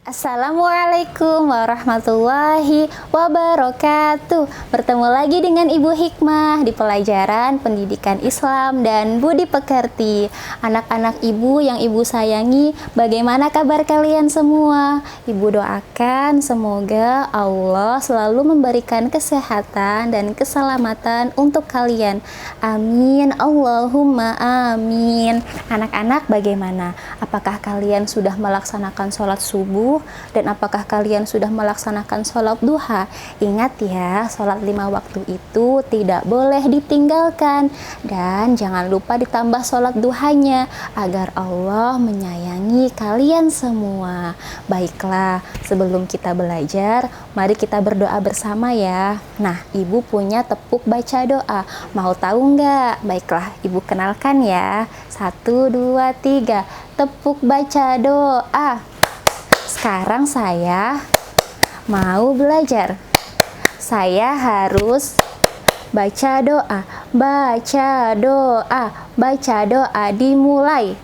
Assalamualaikum warahmatullahi wabarakatuh. Bertemu lagi dengan Ibu Hikmah di pelajaran Pendidikan Islam dan Budi Pekerti. Anak-anak Ibu yang Ibu sayangi, bagaimana kabar kalian semua? Ibu doakan semoga Allah selalu memberikan kesehatan dan keselamatan untuk kalian. Amin, Allahumma amin. Anak-anak bagaimana? Apakah kalian sudah melaksanakan sholat subuh? Dan apakah kalian sudah melaksanakan sholat duha? Ingat ya, sholat 5 waktu itu tidak boleh ditinggalkan. Dan jangan lupa ditambah sholat duhanya agar Allah menyayangi kalian semua. Baiklah, sebelum kita belajar, mari kita berdoa bersama ya. Nah, Ibu punya tepuk baca doa. Mau tahu nggak? Baiklah, Ibu kenalkan ya. 1, 2, 3. Tepuk baca doa. Sekarang saya mau belajar. Saya harus baca doa. Baca doa. Baca doa dimulai.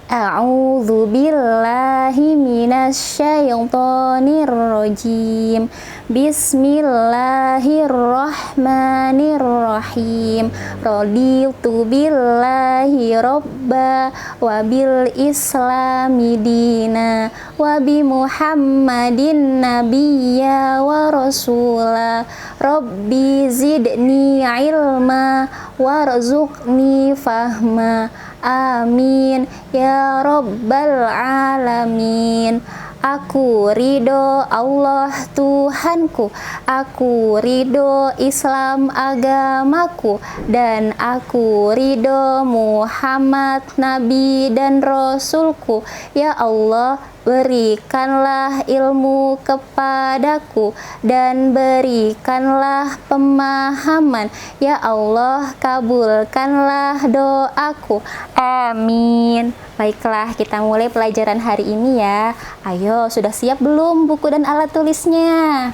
A'udzu billahi minasyaitonir rajim. Bismillahirrahmanirrahim. Raditu billahi robba wa bil islami dina wa bi Muhammadin nabiyya wa rasula. Rabbi zidni ilma warzuqni fahma. Amin ya rabbal alamin. Aku ridho Allah Tuhanku, aku ridho Islam agamaku, dan aku ridho Muhammad Nabi dan Rasulku. Ya Allah, berikanlah ilmu kepadaku dan berikanlah pemahaman. Ya Allah, kabulkanlah doaku. Amin. Baiklah, kita mulai pelajaran hari ini ya. Ayo, sudah siap belum buku dan alat tulisnya?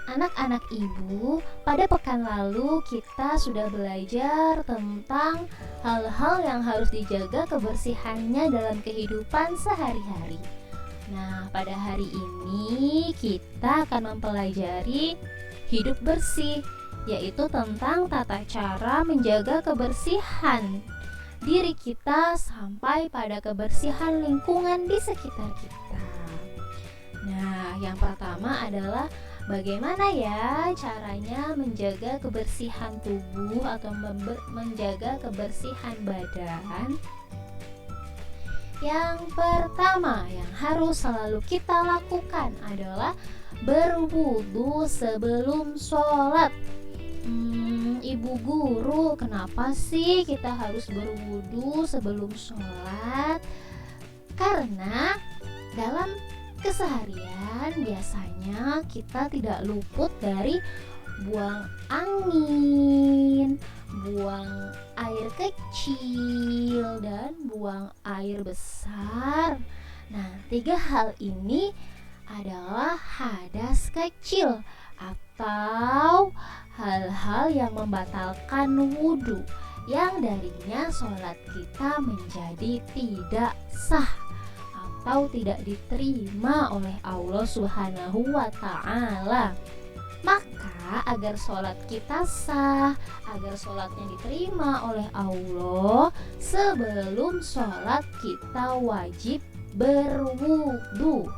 Anak-anak Ibu, pada pekan lalu kita sudah belajar tentang hal-hal yang harus dijaga kebersihannya dalam kehidupan sehari-hari. Nah, pada hari ini kita akan mempelajari hidup bersih, yaitu tentang tata cara menjaga kebersihan diri kita sampai pada kebersihan lingkungan di sekitar kita. Nah, yang pertama adalah bagaimana ya caranya menjaga kebersihan tubuh atau menjaga kebersihan badan? Yang pertama yang harus selalu kita lakukan adalah berwudu sebelum sholat. Ibu guru, kenapa sih kita harus berwudu sebelum sholat? Karena dalam keseharian biasanya kita tidak luput dari buang angin, buang air kecil, dan buang air besar. Nah, 3 hal ini adalah hadas kecil atau hal-hal yang membatalkan wudhu, yang darinya sholat kita menjadi tidak sah atau tidak diterima oleh Allah Subhanahu wa Ta'ala. Maka agar sholat kita sah, agar sholatnya diterima oleh Allah, sebelum sholat kita wajib berwudu.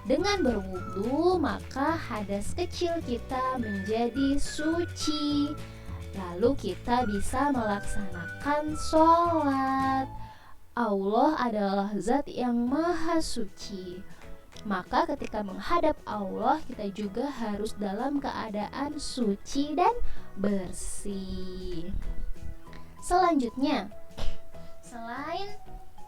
Dengan berwudu, maka hadas kecil kita menjadi suci. Lalu kita bisa melaksanakan sholat. Allah adalah zat yang maha suci. Maka ketika menghadap Allah, kita juga harus dalam keadaan suci dan bersih. Selanjutnya, selain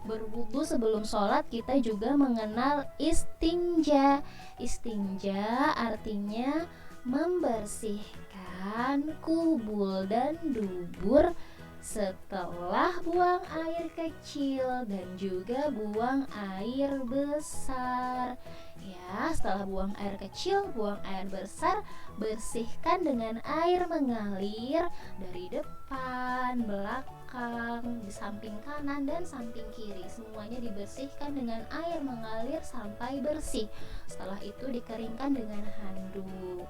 berwudu sebelum sholat, kita juga mengenal istinja. Istinja artinya membersihkan kubul dan dubur setelah buang air kecil dan juga buang air besar. Ya, setelah buang air kecil, buang air besar, bersihkan dengan air mengalir dari depan, belakang, di samping kanan dan samping kiri. Semuanya dibersihkan dengan air mengalir sampai bersih. Setelah itu dikeringkan dengan handuk.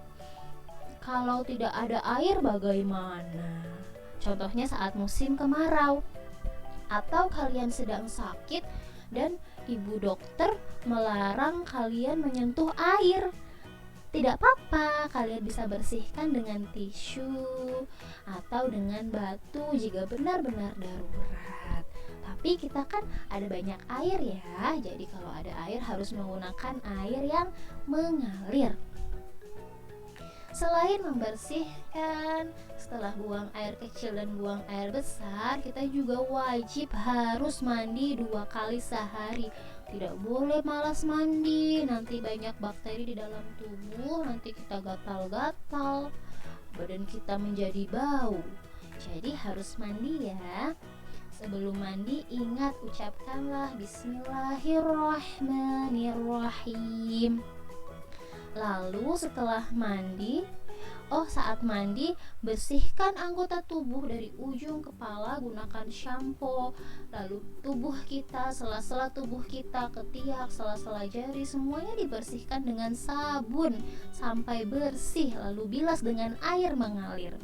Kalau tidak ada air bagaimana? Contohnya saat musim kemarau, atau kalian sedang sakit dan ibu dokter melarang kalian menyentuh air. Tidak apa-apa, kalian bisa bersihkan dengan tisu atau dengan batu jika benar-benar darurat. Tapi kita kan ada banyak air ya, jadi kalau ada air harus menggunakan air yang mengalir. Selain membersihkan, setelah buang air kecil dan buang air besar, kita juga wajib harus mandi 2 kali sehari. Tidak boleh malas mandi, nanti banyak bakteri di dalam tubuh, nanti kita gatal-gatal, badan kita menjadi bau. Jadi harus mandi ya. Sebelum mandi ingat ucapkanlah Bismillahirrahmanirrahim. Lalu setelah mandi, saat mandi bersihkan anggota tubuh dari ujung kepala gunakan shampoo. Lalu tubuh kita, sela-sela tubuh kita, ketiak, sela-sela jari, semuanya dibersihkan dengan sabun sampai bersih. Lalu bilas dengan air mengalir.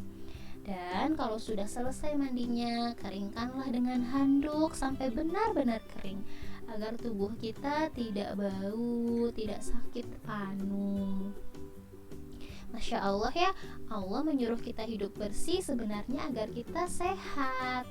Dan kalau sudah selesai mandinya, keringkanlah dengan handuk sampai benar-benar kering, agar tubuh kita tidak bau, tidak sakit panu. Masya Allah ya, Allah menyuruh kita hidup bersih sebenarnya agar kita sehat.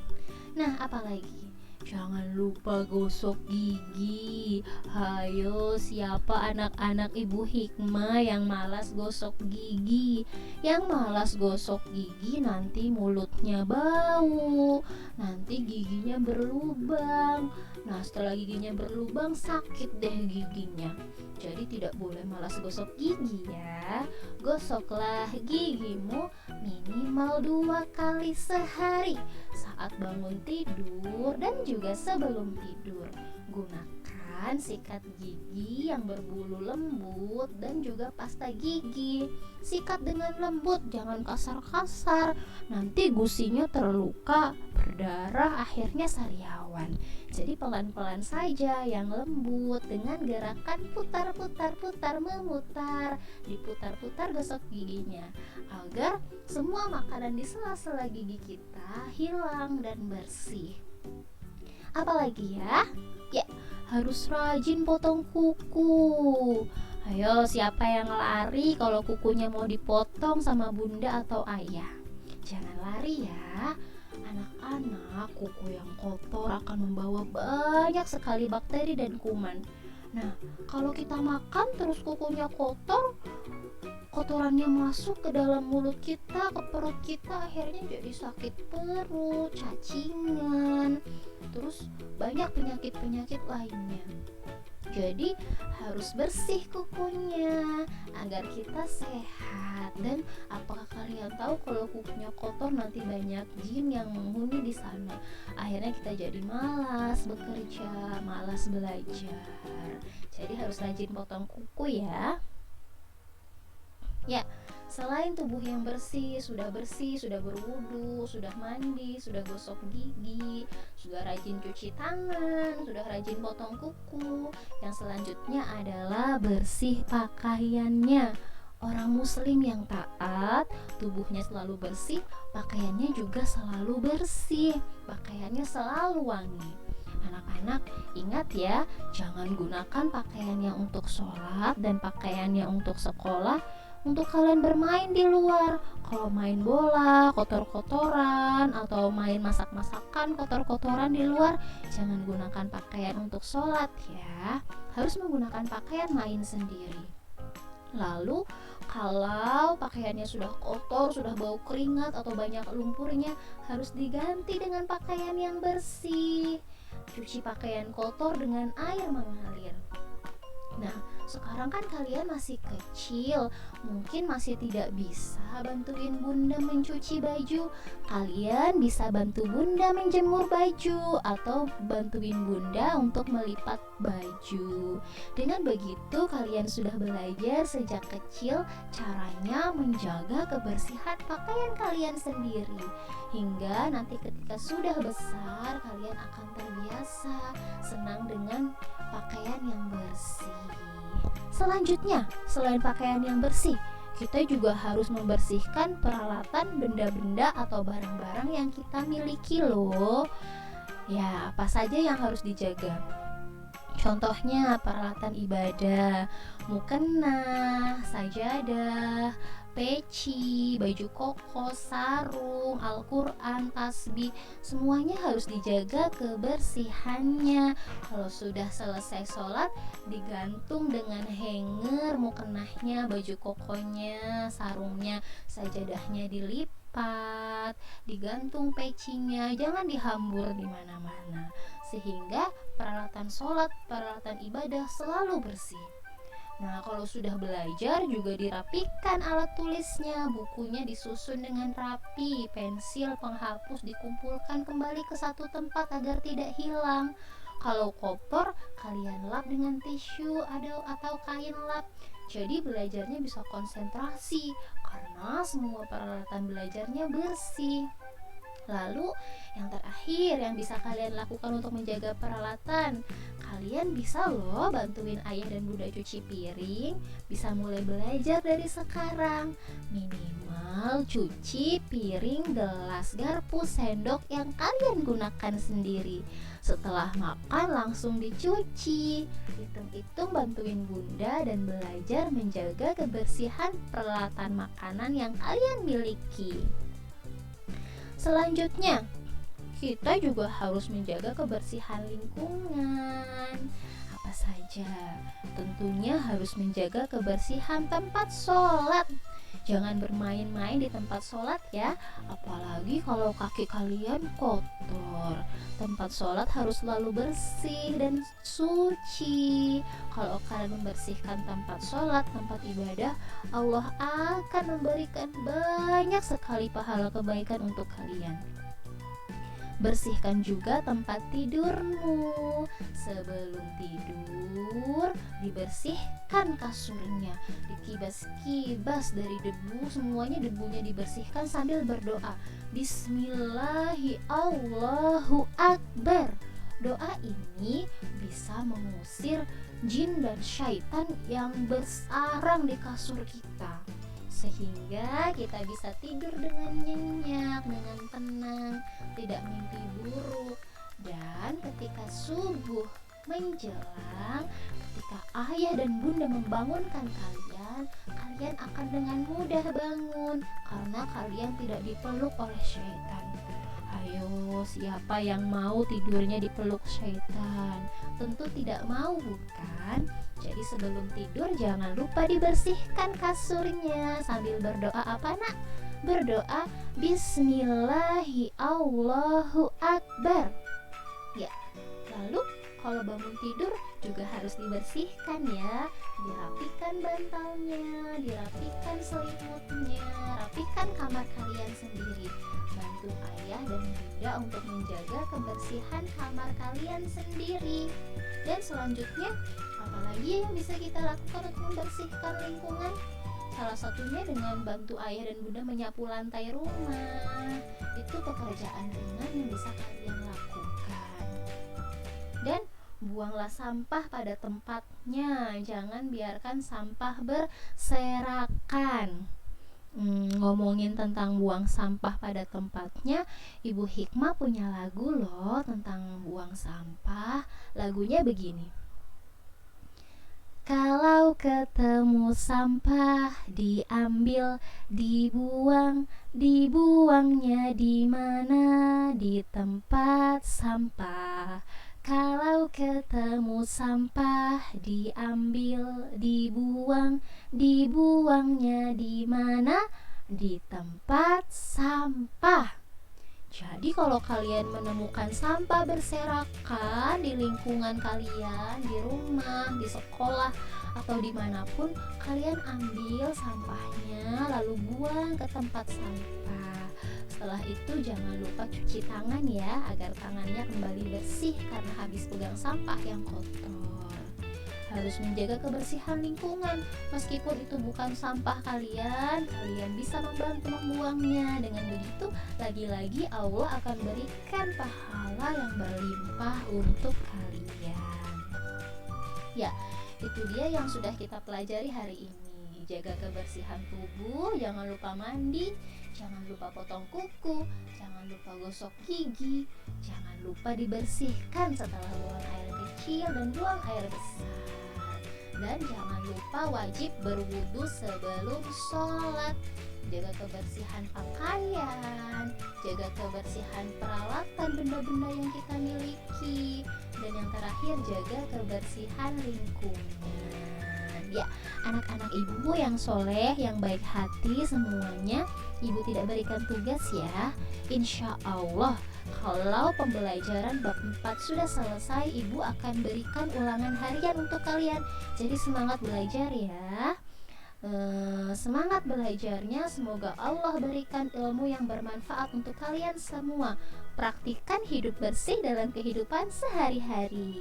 Nah, apalagi? Jangan lupa gosok gigi. Hayo, siapa anak-anak Ibu Hikmah yang malas gosok gigi? Yang malas gosok gigi nanti mulutnya bau, nanti giginya berlubang. Nah, setelah giginya berlubang sakit deh giginya. Jadi tidak boleh malas gosok gigi ya. Gosoklah gigimu minimal 2 kali sehari, saat bangun tidur dan juga sebelum tidur. Gunakan sikat gigi yang berbulu lembut dan juga pasta gigi. Sikat dengan lembut, jangan kasar-kasar, nanti gusinya terluka, berdarah, akhirnya sariawan. Jadi pelan-pelan saja, yang lembut, dengan gerakan putar-putar-putar, memutar, diputar-putar gosok giginya, agar semua makanan di sela-sela gigi kita hilang dan bersih. Apalagi ya? Ya, harus rajin potong kuku. Ayo, siapa yang lari kalau kukunya mau dipotong sama bunda atau ayah? Jangan lari ya. Anak-anak, kuku yang kotor akan membawa banyak sekali bakteri dan kuman. Nah, kalau kita makan terus kukunya kotor, kotorannya masuk ke dalam mulut kita, ke perut kita, akhirnya jadi sakit perut, cacingan, terus banyak penyakit-penyakit lainnya. Jadi harus bersih kukunya agar kita sehat. Dan apakah kalian tahu kalau kukunya kotor nanti banyak jin yang menghuni di sana. Akhirnya kita jadi malas bekerja, malas belajar. Jadi harus rajin potong kuku ya. Ya, selain tubuh yang bersih, sudah berwudu, sudah mandi, sudah gosok gigi, sudah rajin cuci tangan, sudah rajin potong kuku. Yang selanjutnya adalah bersih pakaiannya. Orang muslim yang taat, tubuhnya selalu bersih, pakaiannya juga selalu bersih, pakaiannya selalu wangi. Anak-anak, ingat ya, jangan gunakan pakaian yang untuk sholat dan pakaian yang untuk sekolah untuk kalian bermain di luar. Kalau main bola kotor-kotoran atau main masak-masakan kotor-kotoran di luar, jangan gunakan pakaian untuk sholat ya. Harus menggunakan pakaian main sendiri. Lalu kalau pakaiannya sudah kotor, sudah bau keringat atau banyak lumpurnya, harus diganti dengan pakaian yang bersih. Cuci pakaian kotor dengan air mengalir. Nah, sekarang kan kalian masih kecil, mungkin masih tidak bisa bantuin bunda mencuci baju. Kalian bisa bantu bunda menjemur baju atau bantuin bunda untuk melipat baju. Dengan begitu kalian sudah belajar sejak kecil caranya menjaga kebersihan pakaian kalian sendiri. Hingga nanti ketika sudah besar kalian akan terbiasa senang dengan pakaian yang bersih. Selanjutnya, selain pakaian yang bersih, kita juga harus membersihkan peralatan, benda-benda atau barang-barang yang kita miliki loh. Ya, apa saja yang harus dijaga? Contohnya peralatan ibadah, mukena, sajadah, peci, baju koko, sarung, Al-Quran, tasbih, semuanya harus dijaga kebersihannya. Kalau sudah selesai sholat, digantung dengan hanger, mukenahnya, baju kokonya, sarungnya, sajadahnya dilipat, digantung pecinya, jangan dihambur di mana-mana, sehingga peralatan sholat, peralatan ibadah selalu bersih. Nah, kalau sudah belajar juga dirapikan alat tulisnya, bukunya disusun dengan rapi, pensil, penghapus dikumpulkan kembali ke satu tempat agar tidak hilang. Kalau kotor, kalian lap dengan tisu atau kain lap. Jadi belajarnya bisa konsentrasi karena semua peralatan belajarnya bersih. Lalu yang terakhir yang bisa kalian lakukan untuk menjaga peralatan, kalian bisa loh bantuin ayah dan bunda cuci piring. Bisa mulai belajar dari sekarang. Minimal cuci piring, gelas, garpu, sendok yang kalian gunakan sendiri. Setelah makan langsung dicuci. Hitung-hitung bantuin bunda dan belajar menjaga kebersihan peralatan makanan yang kalian miliki. Selanjutnya, kita juga harus menjaga kebersihan lingkungan. Apa saja? Tentunya harus menjaga kebersihan tempat sholat. Jangan bermain-main di tempat sholat ya, apalagi kalau kaki kalian kotor. Tempat sholat harus selalu bersih dan suci. Kalau kalian membersihkan tempat sholat, tempat ibadah, Allah akan memberikan banyak sekali pahala kebaikan untuk kalian. Bersihkan juga tempat tidurmu. Sebelum tidur, dibersihkan kasurnya, dikibas-kibas dari debu, semuanya debunya dibersihkan sambil berdoa. Bismillahi Allahu Akbar. Doa ini bisa mengusir jin dan syaitan yang bersarang di kasur kita, sehingga kita bisa tidur dengan nyenyak, dengan tenang, tidak mimpi buruk. Dan ketika subuh menjelang, ketika ayah dan bunda membangunkan kalian, kalian akan dengan mudah bangun karena kalian tidak dipeluk oleh syaitan. Ayo, siapa yang mau tidurnya dipeluk syaitan? Tentu tidak mau, bukan? Jadi sebelum tidur jangan lupa dibersihkan kasurnya sambil berdoa apa nak? Berdoa Bismillahi Allahu Akbar. Ya, lalu kalau bangun tidur juga harus dibersihkan ya. Dirapikan bantalnya, dirapikan selimutnya, rapikan kamar kalian sendiri. Bantu ayah dan bunda untuk menjaga kebersihan kamar kalian sendiri. Dan selanjutnya, apalagi yang bisa kita lakukan untuk membersihkan lingkungan? Salah satunya dengan bantu ayah dan bunda menyapu lantai rumah. Itu pekerjaan ringan yang bisa kalian lakukan. Dan buanglah sampah pada tempatnya. Jangan biarkan sampah berserakan. Ngomongin tentang buang sampah pada tempatnya, Ibu Hikmah punya lagu loh tentang buang sampah. Lagunya begini. Kalau ketemu sampah, diambil, dibuang, dibuangnya di mana? Di tempat sampah. Kalau ketemu sampah, diambil, dibuang, dibuangnya di mana? Di tempat sampah. Jadi kalau kalian menemukan sampah berserakan di lingkungan kalian, di rumah, di sekolah, atau dimanapun, kalian ambil sampahnya lalu buang ke tempat sampah. Setelah itu jangan lupa cuci tangan ya, agar tangannya kembali bersih karena habis pegang sampah yang kotor. Harus menjaga kebersihan lingkungan. Meskipun itu bukan sampah kalian bisa membantu membuangnya. Dengan begitu, lagi-lagi Allah akan berikan pahala yang berlimpah untuk kalian. Ya, itu dia yang sudah kita pelajari hari ini. Jaga kebersihan tubuh, jangan lupa mandi, jangan lupa potong kuku, jangan lupa gosok gigi, jangan lupa dibersihkan setelah buang air kecil dan buang air besar. Dan jangan lupa wajib berwudu sebelum sholat. Jaga kebersihan pakaian, jaga kebersihan peralatan benda-benda yang kita miliki, dan yang terakhir jaga kebersihan lingkungan. Ya, anak-anak ibu yang soleh, yang baik hati semuanya, ibu tidak berikan tugas ya. Insya Allah kalau pembelajaran bab 4 sudah selesai, ibu akan berikan ulangan harian untuk kalian. Jadi semangat belajar ya. Semangat belajarnya, semoga Allah berikan ilmu yang bermanfaat untuk kalian semua. Praktikkan hidup bersih dalam kehidupan sehari-hari.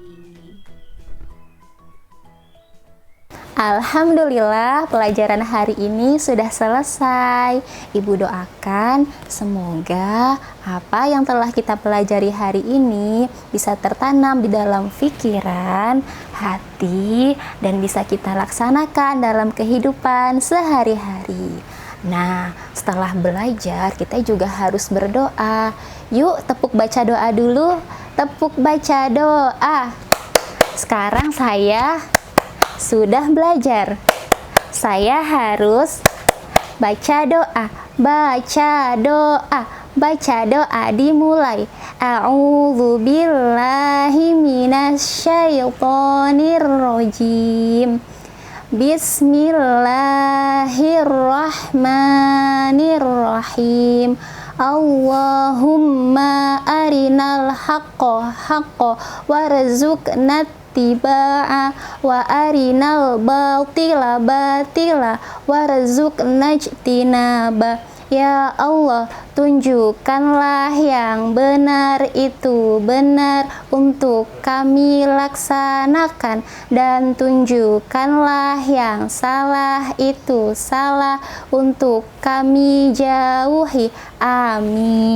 Alhamdulillah, pelajaran hari ini sudah selesai. Ibu doakan semoga apa yang telah kita pelajari hari ini bisa tertanam di dalam pikiran, hati, dan bisa kita laksanakan dalam kehidupan sehari-hari. Nah, setelah belajar kita juga harus berdoa. Yuk, tepuk baca doa dulu. Tepuk baca doa. Sekarang saya sudah belajar. Saya harus baca doa. Baca doa. Baca doa dimulai. A'udzu billahi minasyaitonir rajim. Bismillahirrahmanirrahim. Allahumma arinal haqqo haqqo warzuqna tiba'a wa arinal batila batila warzuqna ijtinaba. Ya Allah, tunjukkanlah yang benar itu benar untuk kami laksanakan, dan tunjukkanlah yang salah itu salah untuk kami jauhi. Amin.